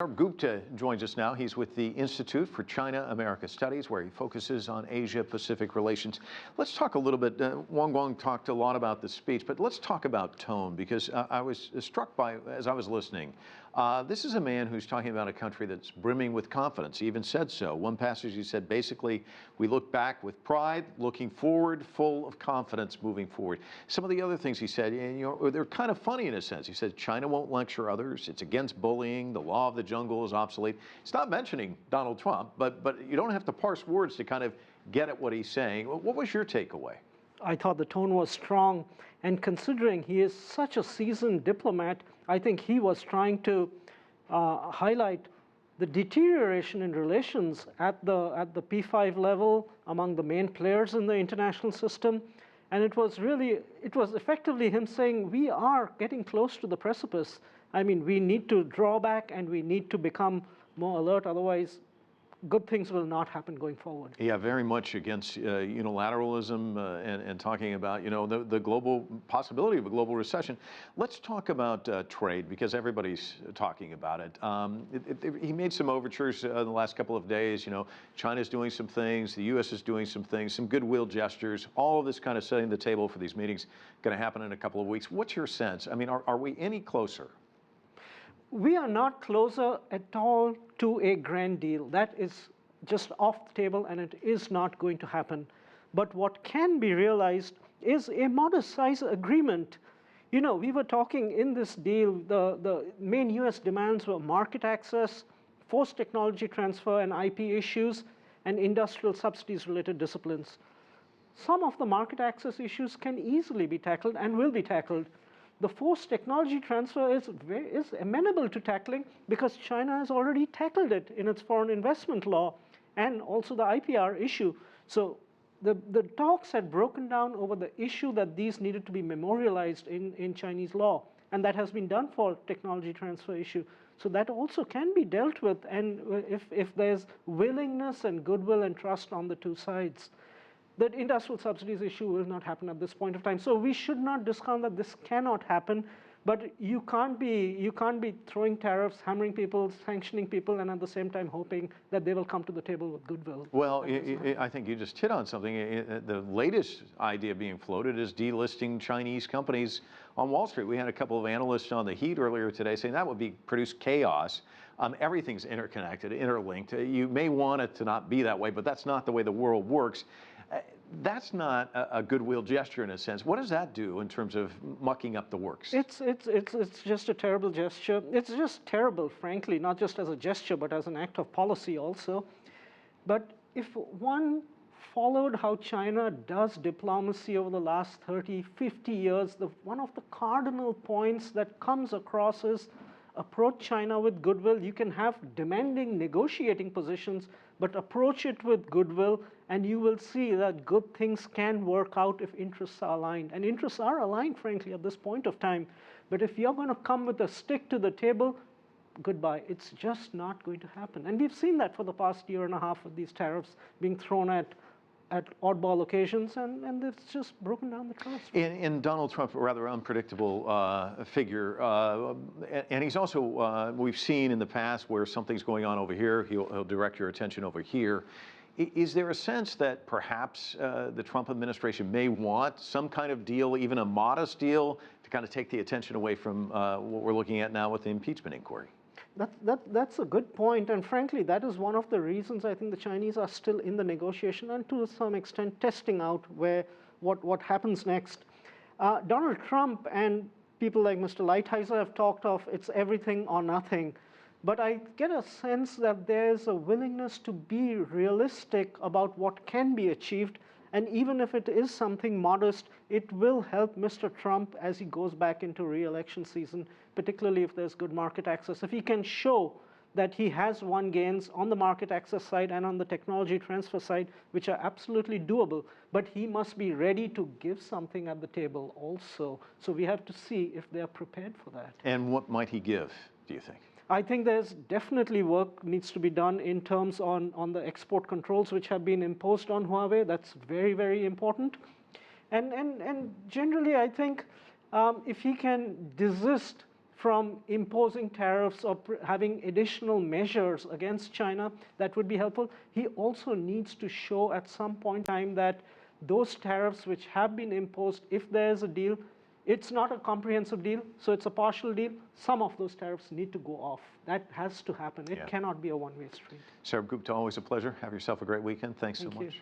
Sourabh Gupta joins us now. He's with the Institute for China-America Studies, where he focuses on Asia-Pacific relations. Let's talk a little bit. Wang talked a lot about the speech, but let's talk about tone, because I was struck by, as I was listening, this is a man who's talking about a country that's brimming with confidence. He even said so. One passage he said, basically, we look back with pride, looking forward, full of confidence moving forward. Some of the other things he said, they're kind of funny in a sense. He said, China won't lecture others. It's against bullying. The law of the jungle is obsolete. It's not mentioning Donald Trump, but you don't have to parse words to kind of get at what he's saying. What was your takeaway? I thought the tone was strong, and considering he is such a seasoned diplomat, I think he was trying to highlight the deterioration in relations at the P5 level among the main players in the international system. And it was effectively him saying, we are getting close to the precipice. I mean, we need to draw back and we need to become more alert, otherwise good things will not happen going forward. Yeah, very much against unilateralism and talking about, the global possibility of a global recession. Let's talk about trade, because everybody's talking about it. He made some overtures in the last couple of days. China's doing some things, the U.S. is doing some things, some goodwill gestures, all of this kind of setting the table for these meetings going to happen in a couple of weeks. What's your sense? I mean, are we any closer? We are not closer at all to a grand deal. That is just off the table, and it is not going to happen. But what can be realized is a modest size agreement. We were talking in this deal, the main US demands were market access, forced technology transfer and IP issues, and industrial subsidies related disciplines. Some of the market access issues can easily be tackled and will be tackled. The forced technology transfer is amenable to tackling because China has already tackled it in its foreign investment law and also the IPR issue. So the talks had broken down over the issue that these needed to be memorialized in Chinese law, and that has been done for technology transfer issue. So that also can be dealt with, and if there's willingness and goodwill and trust on the two sides. The industrial subsidies issue will not happen at this point of time. So we should not discount that this cannot happen, but you can't be throwing tariffs, hammering people, sanctioning people, and at the same time hoping that they will come to the table with goodwill. Well, I think you just hit on something. The latest idea being floated is delisting Chinese companies on Wall Street. We had a couple of analysts on the Heat earlier today saying that would produce chaos. Everything's interconnected, interlinked. You may want it to not be that way, but that's not the way the world works. That's not a goodwill gesture in a sense. What does that do in terms of mucking up the works? It's just a terrible gesture. It's just terrible, frankly, not just as a gesture, but as an act of policy also. But if one followed how China does diplomacy over the last 30, 50 years, one of the cardinal points that comes across is approach China with goodwill. You can have demanding negotiating positions, but approach it with goodwill, and you will see that good things can work out if interests are aligned. And interests are aligned, frankly, at this point of time. But if you're going to come with a stick to the table, goodbye. It's just not going to happen. And we've seen that for the past year and a half with these tariffs being thrown at oddball occasions, and it's just broken down the trust. In Donald Trump, a rather unpredictable figure, and he's also, we've seen in the past where something's going on over here, he'll direct your attention over here. Is there a sense that perhaps the Trump administration may want some kind of deal, even a modest deal, to kind of take the attention away from what we're looking at now with the impeachment inquiry? That's a good point, and frankly, that is one of the reasons I think the Chinese are still in the negotiation and to some extent testing out what happens next. Donald Trump and people like Mr. Lighthizer have talked of it's everything or nothing, but I get a sense that there's a willingness to be realistic about what can be achieved, and even if it is something modest, it will help Mr. Trump as he goes back into re-election season, particularly if there's good market access. If he can show that he has won gains on the market access side and on the technology transfer side, which are absolutely doable, but he must be ready to give something at the table also. So we have to see if they are prepared for that. And what might he give, do you think? I think there's definitely work needs to be done in terms on the export controls which have been imposed on Huawei. That's very, very important. And generally, I think if he can desist from imposing tariffs or having additional measures against China that would be helpful. He also needs to show at some point in time that those tariffs which have been imposed, if there's a deal, it's not a comprehensive deal, so it's a partial deal. Some of those tariffs need to go off. That has to happen. It cannot be a one-way street. Sourabh Gupta, always a pleasure. Have yourself a great weekend. Thanks so much. Thank you.